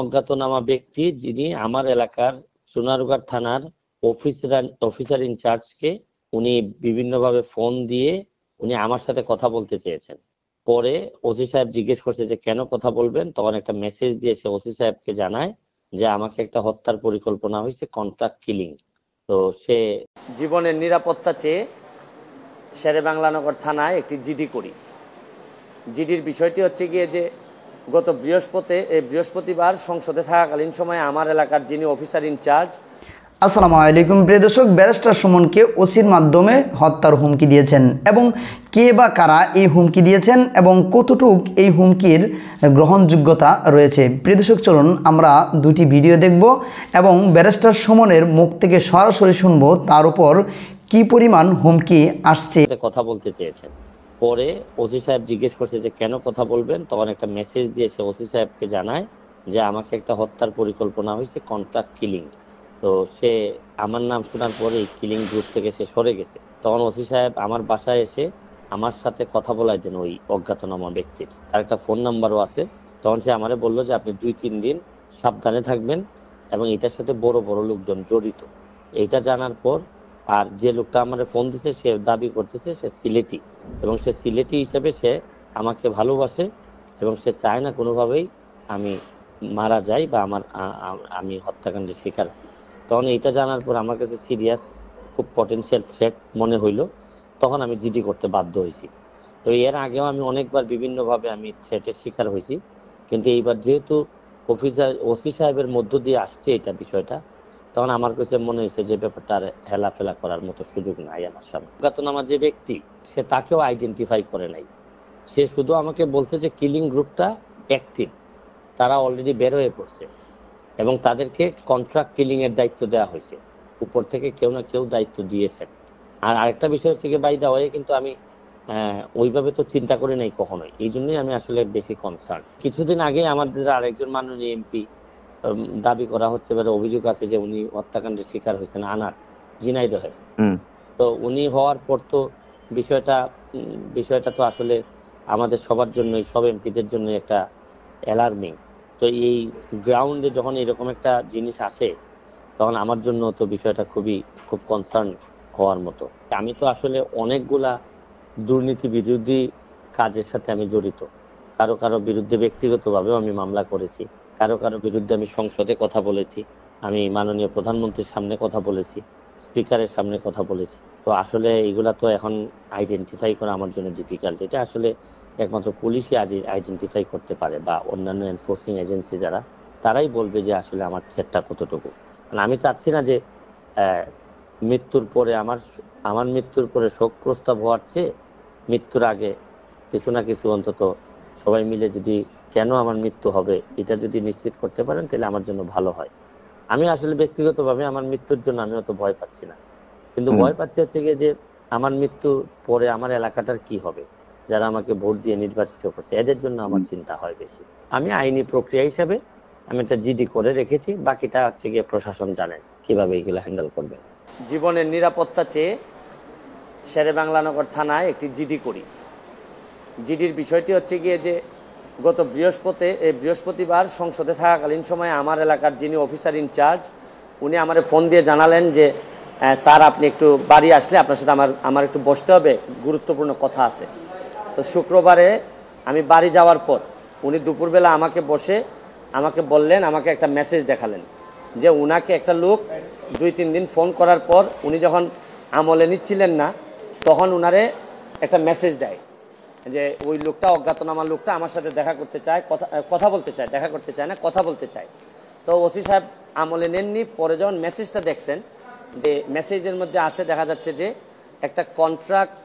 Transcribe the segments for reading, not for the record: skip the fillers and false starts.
অজ্ঞাতনামা ব্যক্তি যিনি আমার এলাকার সোনারগাঁ থানার অফিসার ইনচার্জকে উনি বিভিন্নভাবে ফোন দিয়ে উনি আমার সাথে কথা বলতে চেয়েছেন। পরে ওসি সাহেব জিজ্ঞেস করছে যে কেন কথা বলবেন, তখন একটা মেসেজ দিয়েছে ওসি সাহেবকে জানায় যে আমাকে একটা হত্যার পরিকল্পনা হয়েছে, কন্ট্রাক্ট কিলিং। তো সে জীবনের নিরাপত্তা চেয়ে শেরেবাংলানগর থানায় একটি জিডি করি। জিডির বিষয়টি হচ্ছে গিয়ে যে গত বৃহস্পতিবার সংসদে থাকাকালীন সময়ে আমার এলাকার যিনি অফিসার ইনচার্জ। আসসালামু আলাইকুম প্রিয় দর্শক, ব্যারিস্টার সুমনকে ওসির মাধ্যমে হত্যার হুমকি দিয়েছেন এবং কে বা কারা এই হুমকি দিয়েছেন এবং কতটুক এই হুমকির গ্রহণযোগ্যতা রয়েছে। প্রিয় দর্শক, চলুন আমরা দুটি ভিডিও দেখব এবং ব্যারিস্টার সুমনের মুখ থেকে সরাসরি শুনব তার উপর কি পরিমাণ হুমকি আসছে। কথা বলতে চেয়েছেন। পরে ওসি সাহেব জিজ্ঞেস করছে যে কেন কথা বলবেন, তখন একটা মেসেজ দিয়েছে ওসি সাহেবকে জানায় যে আমাকে একটা হত্যার পরিকল্পনা হয়েছে, কন্ট্রাক্ট কিলিং। তো সে আমার নাম শোনার পরে কিলিং গ্রুপ থেকে সে সরে গেছে। তখন ওসি সাহেব আমার বাসায় এসে আমার সাথে কথা বলায় দেন ওই অজ্ঞাতনামা ব্যক্তির, তার একটা ফোন নাম্বারও আছে। তখন সে আমারে বললো যে আপনি 2-3 দিন সাবধানে থাকবেন এবং এটার সাথে বড় বড় লোকজন জড়িত। এইটা জানার পর আর যে লোকটা আমার ফোন দিচ্ছে সে দাবি করতেছে সে সিলেটি এবং সে সিলেটি হিসেবে সে আমাকে ভালোবাসে এবং সে চায় না কোনোভাবেই আমি মারা যাই বা আমি হত্যাকাণ্ডের শিকার। তখন এইটা জানার পর আমার কাছে সিরিয়াস খুব পটেনশিয়াল থ্রেট মনে হইলো, তখন আমি জিডি করতে বাধ্য হয়েছি। তো এর আগেও আমি অনেকবার বিভিন্নভাবে আমি থ্রেটের শিকার হয়েছি, কিন্তু এইবার যেহেতু ওসি সাহেবের মধ্য দিয়ে আসছে এটা বিষয়টা, তখন আমার কাছে মনে হয়েছে যে ব্যাপারটা আর হেলাফেলা করার মতো সুযোগ নাই আমার সামনে। অজ্ঞাতনামা যে ব্যক্তি সে তাকেও আইডেন্টিফাই করে নাই, সে শুধু আমাকে বলছে যে কিলিং গ্রুপটা অ্যাক্টিভ, তারা অলরেডি বের হয়ে পড়ছে এবং তাদেরকে কন্ট্রাক্ট কিলিং এর দায়িত্ব দেওয়া হয়েছে, উপর থেকে কেউ না কেউ দায়িত্ব দিয়েছেন। আর আরেকটা বিষয় হচ্ছে কি বাই দা ওয়ে, কিন্তু আমি ওইভাবে তো চিন্তা করি নাই কখনোই, এই জন্যই আমি আসলে বেশি কনসার্ন। কিছুদিন আগে আমাদের আরেকজন মাননীয় এমপি দাবি করা হচ্ছে, অভিযোগ আছে যে উনি হত্যাকাণ্ডের শিকার হয়েছেন আনার ঝিনাইদহে। তো উনি হওয়ার পর তো বিষয়টা তো আসলে আমাদের সবার জন্যই, সব এমপিদের জন্য একটা অ্যালার্মিং। তো এই গ্রাউন্ডে যখন এরকম একটা জিনিস আসে তখন আমার জন্য তো বিষয়টা খুব কনসার্ন হওয়ার মতো। আমি তো আসলে অনেকগুলা দুর্নীতি বিরোধী কাজের সাথে আমি জড়িত। কারো কারো বিরুদ্ধে ব্যক্তিগতভাবেও আমি মামলা করেছি, কারো কারো বিরুদ্ধে আমি সংসদে কথা বলেছি, আমি মাননীয় প্রধানমন্ত্রীর সামনে কথা বলেছি, স্পিকারের সামনে কথা বলেছি। তো আসলে এগুলা তো এখন আইডেন্টিফাই করা আমার জন্য ডিফিকাল্ট। এটা আসলে একমাত্র পুলিশই আইডেন্টিফাই করতে পারে বা অন্যান্য এনফোর্সিং এজেন্সি যারা, তারাই বলবে যে আসলে আমার থ্রেটটা কতটুকু। আমি চাচ্ছি না যে আমার মৃত্যুর পরে শোক প্রস্তাব হওয়ার চেয়ে মৃত্যুর আগে কিছু না কিছু অন্তত সবাই মিলে যদি কেন আমার মৃত্যু হবে এটা যদি নিশ্চিত করতে পারেন তাহলে আমার জন্য ভালো হয়। আমি আসলে ব্যক্তিগতভাবে আমার মৃত্যুর জন্য আমি অত ভয় পাচ্ছি না, কিন্তু ভয় পাচ্ছি হচ্ছে গিয়ে যে আমার মৃত্যু পরে আমার এলাকাটার কি হবে, যারা আমাকে ভোট দিয়ে নির্বাচিত করছে এদের জন্য আমার চিন্তা হয় বেশি। আমি আইনি প্রক্রিয়া হিসেবে আমি একটা জিডি করে রেখেছি, বাকিটা হচ্ছে গিয়ে প্রশাসন জানেন কিভাবে এগুলো হ্যান্ডেল করবে। জীবনের নিরাপত্তা চেয়ে শেরেবাংলানগর থানায় একটি জিডি করি। জিডির বিষয়টি হচ্ছে গিয়ে যে গত বৃহস্পতিবার সংসদে থাকাকালীন সময়ে আমার এলাকার যিনি অফিসার ইনচার্জ উনি আমার ফোন দিয়ে জানালেন যে স্যার আপনি একটু বাড়ি আসলে আপনার সাথে আমার একটু বসতে হবে, গুরুত্বপূর্ণ কথা আছে। তো শুক্রবারে আমি বাড়ি যাওয়ার পর উনি দুপুরবেলা আমাকে বললেন, আমাকে একটা মেসেজ দেখালেন যে উনাকে একটা লোক 2-3 দিন ফোন করার পর উনি যখন আমলে নিচ্ছিলেন না তখন উনারে একটা মেসেজ দেয় যে ওই লোকটা, অজ্ঞাতনামা লোকটা আমার সাথে দেখা করতে চায়, কথা বলতে চায়, দেখা করতে চায় না, কথা বলতে চায়। তো ওসি সাহেব আমলে নেননি। পরে যখন মেসেজটা দেখছেন যে মেসেজের মধ্যে আছে, দেখা যাচ্ছে যে একটা কন্ট্রাক্ট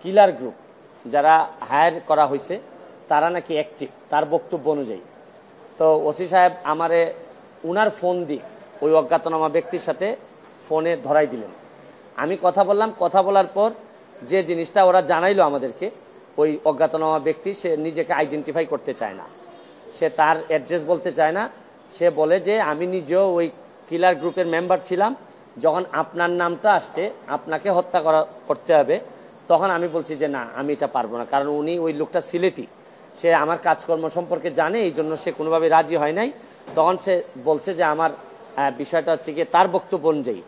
কিলার গ্রুপ যারা হায়ার করা হয়েছে তারা নাকি অ্যাক্টিভ, তার বক্তব্য অনুযায়ী। তো ওসি সাহেব আমারে উনার ফোন দিয়ে ওই অজ্ঞাতনামা ব্যক্তির সাথে ফোনে ধরাই দিলেন। আমি কথা বললাম, কথা বলার পর যে জিনিসটা ওরা জানাইলো আমাদেরকে, ওই অজ্ঞাতনামা ব্যক্তি সে নিজেকে আইডেন্টিফাই করতে চায় না, সে তার অ্যাড্রেস বলতে চায় না। সে বলে যে আমি নিজেও ওই কিলার গ্রুপের মেম্বার ছিলাম, যখন আপনার নামটা আসছে আপনাকে হত্যা করতে হবে, তখন আমি বলছি যে না আমি এটা পারবো না, কারণ উনি ওই লোকটা সিলেটি, সে আমার কাজকর্ম সম্পর্কে জানে, এই জন্য সে কোনোভাবে রাজি হয় নাই। তখন সে বলছে যে আমার বিষয়টা হচ্ছে গিয়ে, তার বক্তব্য অনুযায়ী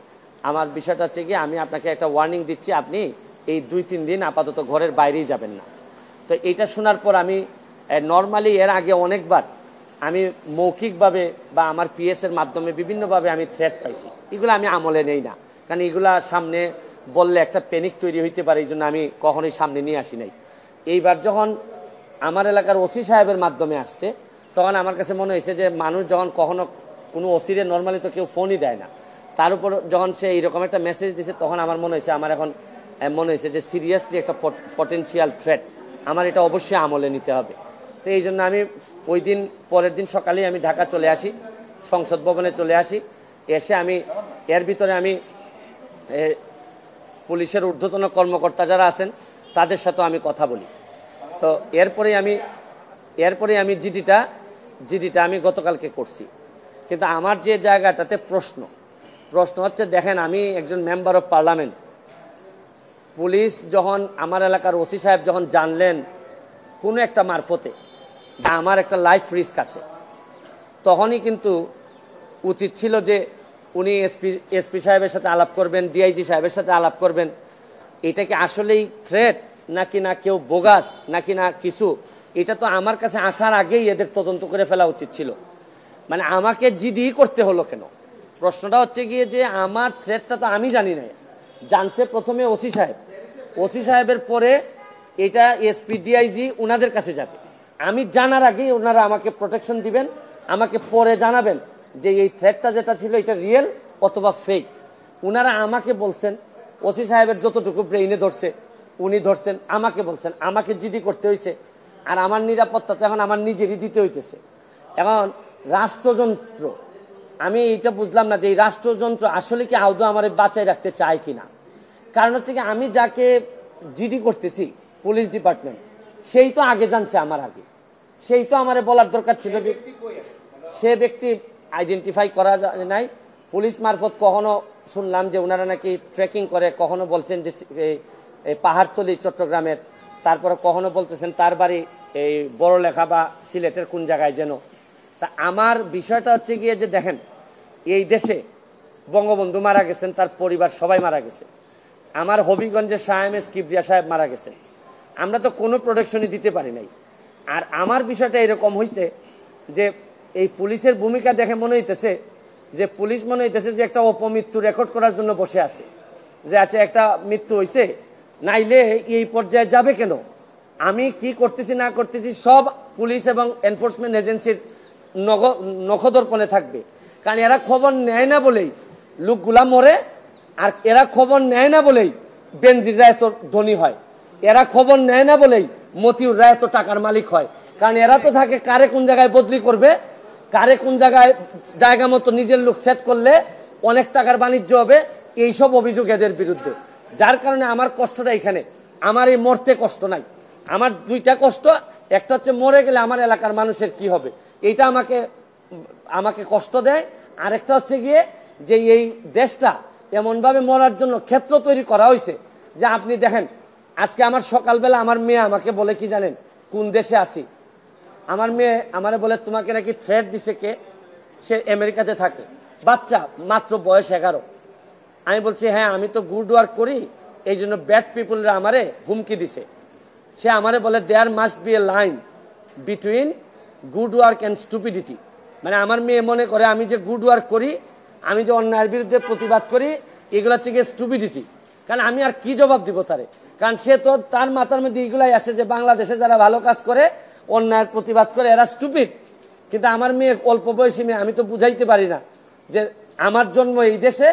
আমার বিষয়টা হচ্ছে গিয়ে, আমি আপনাকে একটা ওয়ার্নিং দিচ্ছি, আপনি এই 2-3 দিন আপাতত ঘরের বাইরেই যাবেন না। তো এইটা শোনার পর আমি নর্মালি এর আগে অনেকবার আমি মৌখিকভাবে বা আমার পিএসের মাধ্যমে বিভিন্নভাবে আমি থ্রেট পাইছি, এগুলো আমি আমলে নেই না, কারণ এগুলা সামনে বললে একটা প্যানিক তৈরি হইতে পারে, এই জন্য আমি কখনোই সামনে নিয়ে আসি নাই। এইবার যখন আমার এলাকার ওসি সাহেবের মাধ্যমে আসছে, তখন আমার কাছে মনে হয়েছে যে মানুষ যখন কখনো কোনো ওসিরে নর্মালি তো কেউ ফোনই দেয় না, তার উপর যখন সে এইরকম একটা মেসেজ দিছে, তখন আমার মনে হয়েছে, আমার এখন মনে হয়েছে যে সিরিয়াসলি একটা পটেনশিয়াল থ্রেট, আমার এটা অবশ্যই আমলে নিতে হবে। তো এই জন্য আমি ওই দিন পরের দিন সকালেই আমি ঢাকা চলে আসি, সংসদ ভবনে চলে আসি। এসে আমি এর ভিতরে আমি পুলিশের ঊর্ধ্বতন কর্মকর্তা যারা আছেন তাদের সাথেও আমি কথা বলি। তো এরপরে আমি জিডিটা আমি গতকালকে করছি। কিন্তু আমার যে জায়গাটাতে প্রশ্ন হচ্ছে, দেখেন আমি একজন মেম্বার অফ পার্লামেন্ট, পুলিশ যখন আমার এলাকার ওসি সাহেব যখন জানলেন কোনো একটা মারফতে আমার একটা লাইফ রিস্ক আছে, তখনই কিন্তু উচিত ছিল যে উনি এসপি সাহেবের সাথে আলাপ করবেন, ডিআইজি সাহেবের সাথে আলাপ করবেন, এটা কি আসলেই থ্রেট নাকি না কেউ বোগাস নাকি না কিছু, এটা তো আমার কাছে আসার আগেই এদের তদন্ত করে ফেলা উচিত ছিল। মানে আমাকে জিডি করতে হলো কেন? প্রশ্নটা হচ্ছে গিয়ে যে আমার থ্রেটটা তো আমি জানি না, জানছে প্রথমে ওসি সাহেবের পরে এটা এসপি ডিআইজি ওনাদের কাছে যাবে। আমি জানার আগেই ওনারা আমাকে প্রোটেকশন দিবেন, আমাকে পরে জানাবেন যে এই থ্রেটটা যেটা ছিল এটা রিয়েল অথবা ফেক। ওনারা আমাকে বলছেন, ওসি সাহেবের যতটুকু ব্রেইনে ধরছে উনি ধরছেন, আমাকে বলছেন, আমাকে জিডি করতে হয়েছে। আর আমার নিরাপত্তা তো এখন আমার নিজেরই দিতে হইতেছে। এখন রাষ্ট্রযন্ত্র, আমি এটা বুঝলাম না যে এই রাষ্ট্রযন্ত্র আসলে কি আদৌ আমার বাঁচায় রাখতে চায় কিনা। কারণ হচ্ছে কি, আমি যাকে জিডি করতেছি পুলিশ ডিপার্টমেন্ট, সেই তো আগে জানছে আমার আগে, সেই তো আমার বলার দরকার ছিল যে সে ব্যক্তি আইডেন্টিফাই করা যায় নাই। পুলিশ মারফত কখনো শুনলাম যে ওনারা নাকি ট্রেকিং করে, কখনো বলছেন যে পাহাড়তলি চট্টগ্রামের, তারপরে কখনো বলতেছেন তার বাড়ি এই বড়লেখা বা সিলেটের কোন জায়গায় যেন। তা আমার বিষয়টা হচ্ছে গিয়ে যে দেখেন, এই দেশে বঙ্গবন্ধু মারা গেছেন, তার পরিবার সবাই মারা গেছে, আমার হবিগঞ্জের শাহ এম এস কিবরিয়া সাহেব মারা গেছেন, আমরা তো কোনো প্রোটেকশনই দিতে পারি নাই। আর আমার বিষয়টা এরকম হয়েছে যে এই পুলিশের ভূমিকা দেখে মনে হইতেছে যে পুলিশ মনে হইতেছে যে একটা অপমৃত্যু রেকর্ড করার জন্য বসে আছে, যে আচ্ছা একটা মৃত্যু হয়েছে, নাইলে এই পর্যায়ে যাবে কেন, আমি কি করতেছি না করতেছি সব পুলিশ এবং এনফোর্সমেন্ট এজেন্সির নখদর্পণে থাকবে। কারণ এরা খবর নেয় না বলেই লোকগুলা মরে, আর এরা খবর নেয় না বলেই বেনজিররা এত ধনী হয়, এরা খবর নেয় না বলেই মতিউররা এত টাকার মালিক হয়। কারণ এরা তো থাকে কারে কোন জায়গায় বদলি করবে, কারে কোন জায়গায় জায়গা মতো নিজের লোক সেট করলে অনেক টাকার বাণিজ্য হবে, এইসব অভিযোগ এদের বিরুদ্ধে। যার কারণে আমার কষ্টটা এখানে, আমার এই মরতে কষ্ট নাই, আমার দুইটা কষ্ট, একটা হচ্ছে মরে গেলে আমার এলাকার মানুষের কি হবে, এইটা আমাকে কষ্ট দেয়। আরেকটা হচ্ছে গিয়ে যে এই দেশটা এমনভাবে মরার জন্য ক্ষেত্র তৈরি করা হয়েছে যে আপনি দেখেন, আজকে আমার সকালবেলা আমার মেয়ে আমাকে বলে কি জানেন, কোন দেশে আছি, আমার মেয়ে আমারে বলে তোমাকে নাকি থ্রেট দিছে কে, সে আমেরিকাতে থাকে, বাচ্চা মাত্র বয়স 11। আমি বলছি হ্যাঁ আমি তো গুড ওয়ার্ক করি, এই জন্য ব্যাড পিপুলরা আমারে হুমকি দিছে। সে আমারে বলে there must be a line between good work and stupidity. মানে আমার মেয়ে মনে করে আমি যে গুড ওয়ার্ক করি, আমি যে অন্যায়ের বিরুদ্ধে প্রতিবাদ করি, এগুলো হচ্ছে গিয়ে স্টুপিডিটি। কারণ আমি আর কি জবাব দিব তারে, কারণ সে তো তার মাথার মধ্যে এগুলাই আছে যে বাংলাদেশে যারা ভালো কাজ করে, অন্যায়ের প্রতিবাদ করে, এরা স্টুপিড। কিন্তু আমার মেয়ে অল্প বয়সী মেয়ে, আমি তো বুঝাইতে পারি না যে আমার জন্ম এই দেশে,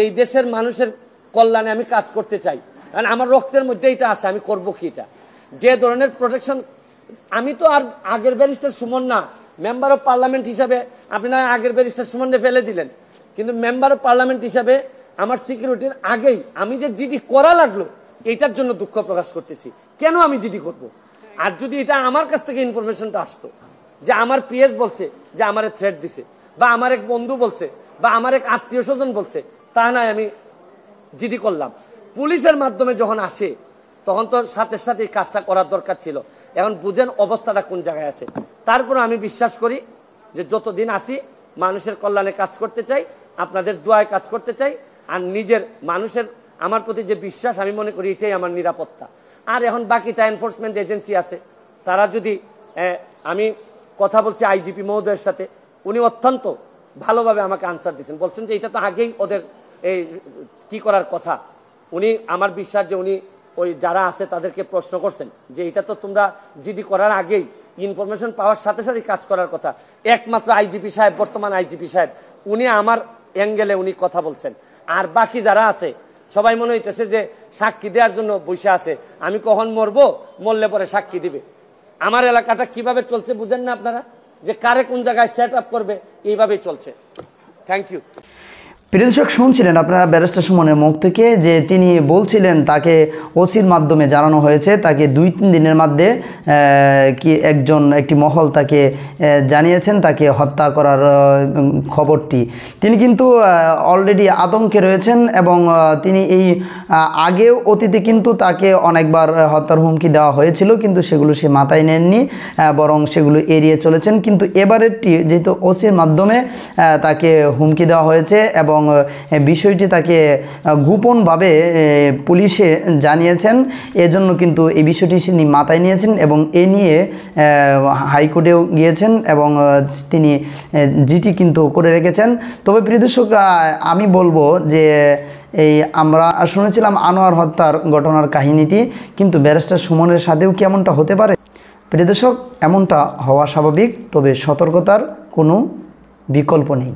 এই দেশের মানুষের কল্যাণে আমি কাজ করতে চাই, কারণ আমার রক্তের মধ্যে এটা আছে, আমি করবো কি এটা, যে ধরনের প্রোটেকশন। আমি তো আর আগের ব্যারিস্টার সুমন না, মেম্বার অফ পার্লামেন্ট হিসাবে আপনি না আগের ব্যারিস্টার সুমনকে ফেলে দিলেন, কিন্তু মেম্বার অফ পার্লামেন্ট হিসাবে আমার সিকিউরিটির আগেই আমি যে জিডি করা লাগলো, এইটার জন্য দুঃখ প্রকাশ করতেছি। কেন আমি জিডি করব? আর যদি এটা আমার কাছ থেকে ইনফরমেশনটা আসতো যে আমার পিএস বলছে যে আমার থ্রেট দিছে, বা আমার এক বন্ধু বলছে, বা আমার এক আত্মীয় স্বজন বলছে, তা নয় আমি জিডি করলাম। পুলিশের মাধ্যমে যখন আসে তখন তো সাথে সাথে কাজটা করার দরকার ছিল। এখন বুঝেন অবস্থাটা কোন জায়গায় আছে। তারপরে আমি বিশ্বাস করি যে যতদিন আসি মানুষের কল্যাণে কাজ করতে চাই, আপনাদের দোয়ায় কাজ করতে চাই, আর নিজের মানুষের আমার প্রতি যে বিশ্বাস, আমি মনে করি এটাই আমার নিরাপত্তা। আর এখন বাকিটা এনফোর্সমেন্ট এজেন্সি আছে, তারা যদি আমি কথা বলছি আইজিপি মহোদয়ের সাথে, উনি অত্যন্ত ভালোভাবে আমাকে আনসার দিয়েছেন, বলছেন যে এটা তো আগেই ওদের এই কি করার কথা। উনি আমার বিশ্বাস যে উনি ওই যারা আছে তাদেরকে প্রশ্ন করছেন যে এটা তো তোমরা জিডি করার আগেই ইনফরমেশন পাওয়ার সাথে সাথে কাজ করার কথা। একমাত্র আইজিপি সাহেব, বর্তমান আইজিপি সাহেব, উনি আমার অ্যাঙ্গেলে উনি কথা বলছেন। আর বাকি যারা আছে সবাই মনে হইতেছে যে সাক্ষী দেওয়ার জন্য বসে আছে, আমি কখন মরবো, মরলে পরে সাক্ষী দিবে। আমার এলাকাটা কিভাবে চলছে বুঝেন না আপনারা, যে কারে কোন জায়গায় সেট আপ করবে, এইভাবেই চলছে। Thank you. প্রিয় দর্শক, শুনছিলেন আপনারা ব্যারিস্টার সুমনের মুখ থেকে যে তিনি বলছিলেন তাকে ওসির মাধ্যমে জানানো হয়েছে, তাকে 2-3 দিনের মধ্যে একটি মহল তাকে জানিয়েছেন তাকে হত্যা করার খবরটি। তিনি কিন্তু অলরেডি আতঙ্কে রয়েছেন এবং তিনি এই আগেও অতীতে কিন্তু তাকে অনেকবার হত্যার হুমকি দেওয়া হয়েছিল, কিন্তু সেগুলো সে মাথায় নেননি, বরং সেগুলো এড়িয়ে চলেছেন। কিন্তু এবারেরটি যেহেতু ওসির মাধ্যমে তাকে হুমকি দেওয়া হয়েছে এবং বিষয়টি তাকে গোপনভাবে পুলিশে জানিয়েছেন, এজন্য কিন্তু এই বিষয়টি তিনি মাথায় নিয়েছেন এবং এ নিয়ে হাইকোর্টেও গিয়েছেন এবং তিনি জিটি কিন্তু করে রেখেছেন। তবে প্রিয় দর্শক, আমি বলবো যে আমরা শুনেছিলাম আনোয়ার হত্যার ঘটনার কাহিনীটি, কিন্তু ব্যারিস্টার সুমনের সাথেও কি এমনটা হতে পারে? প্রিয় দর্শক, এমনটা হওয়া স্বাভাবিক, তবে সতর্কতার কোনো বিকল্প নেই।